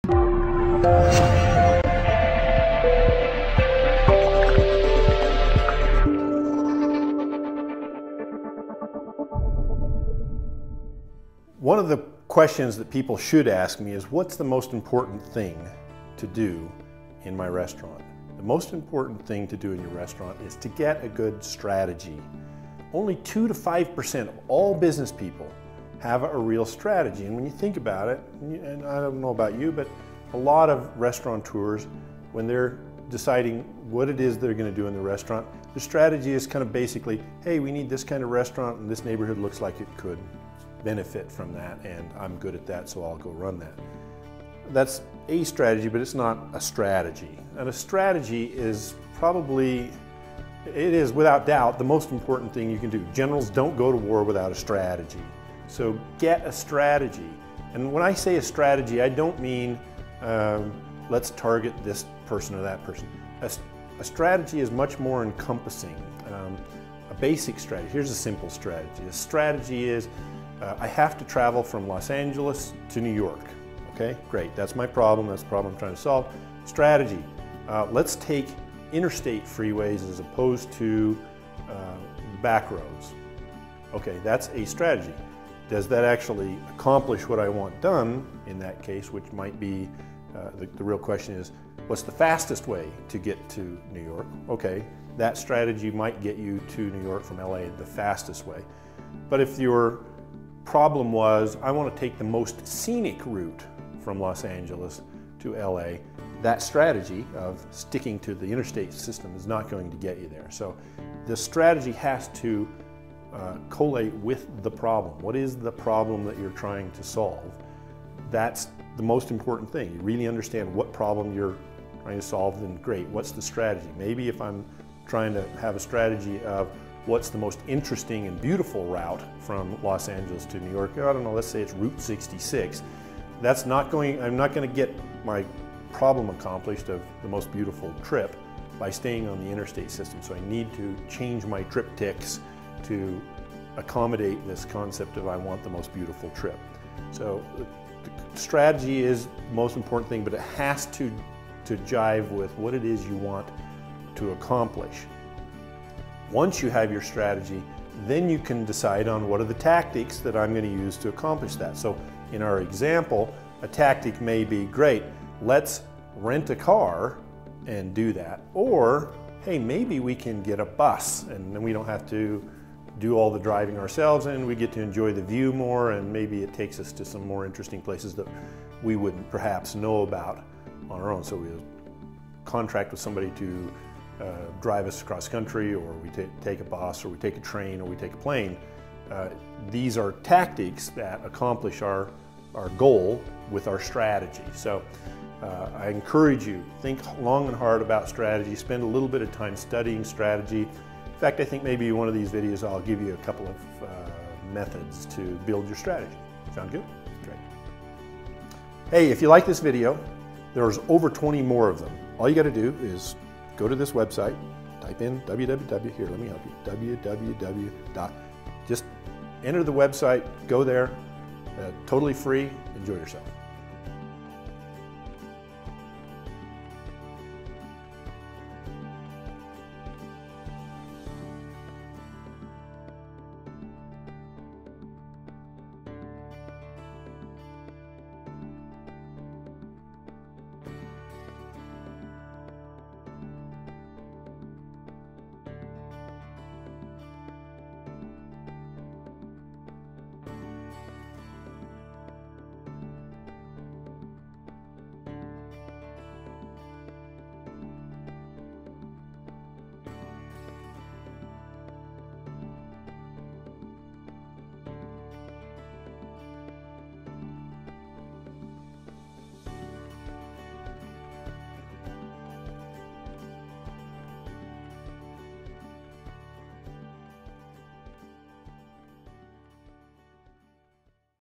One of the questions that people should ask me is, what's the most important thing to do in my restaurant? The most important thing to do in your restaurant is to get a good strategy. Only 2 to 5% of all business people have a real strategy. And when you think about it, and I don't know about you, but a lot of restaurateurs, when they're deciding what it is they're going to do in the restaurant, the strategy is kind of basically, hey, we need this kind of restaurant and this neighborhood looks like it could benefit from that, and I'm good at that, so I'll go run that. That's a strategy, but it's not a strategy. And a strategy is probably, it is without doubt, the most important thing you can do. Generals don't go to war without a strategy. So get a strategy. And when I say a strategy, I don't mean let's target this person or that person. A strategy is much more encompassing. A basic strategy, here's a simple strategy. A strategy is, I have to travel from Los Angeles to New York. Okay, great, that's my problem, that's the problem I'm trying to solve. Strategy, let's take interstate freeways as opposed to back roads. Okay, that's a strategy. Does that actually accomplish what I want done in that case, which might be, the real question is, what's the fastest way to get to New York? Okay, that strategy might get you to New York from LA the fastest way. But if your problem was, I want to take the most scenic route from Los Angeles to LA, that strategy of sticking to the interstate system is not going to get you there. So the strategy has to collate with the problem. What is the problem that you're trying to solve? That's the most important thing. You really understand what problem you're trying to solve, then great, what's the strategy? Maybe if I'm trying to have a strategy of what's the most interesting and beautiful route from Los Angeles to New York, I don't know, let's say it's Route 66. That's not going, I'm not going to get my problem accomplished of the most beautiful trip by staying on the interstate system. So I need to change my triptychs to accommodate this concept of I want the most beautiful trip. So the strategy is the most important thing, but it has to jive with what it is you want to accomplish. Once you have your strategy, then you can decide on what are the tactics that I'm going to use to accomplish that. So in our example, a tactic may be, great, let's rent a car and do that. Or, hey, maybe we can get a bus and then we don't have to do all the driving ourselves and we get to enjoy the view more, and maybe it takes us to some more interesting places that we wouldn't perhaps know about on our own. So we'll contract with somebody to drive us across country, or we take a bus, or we take a train, or we take a plane. These are tactics that accomplish our goal with our strategy. So I encourage you, think long and hard about strategy, spend a little bit of time studying strategy. In fact, I think maybe one of these videos I'll give you a couple of methods to build your strategy. Sound good? Great. Hey, if you like this video, there's over 20 more of them. All you got to do is go to this website, type in www, here, let me help you, www. Just enter the website, go there, totally free, enjoy yourself.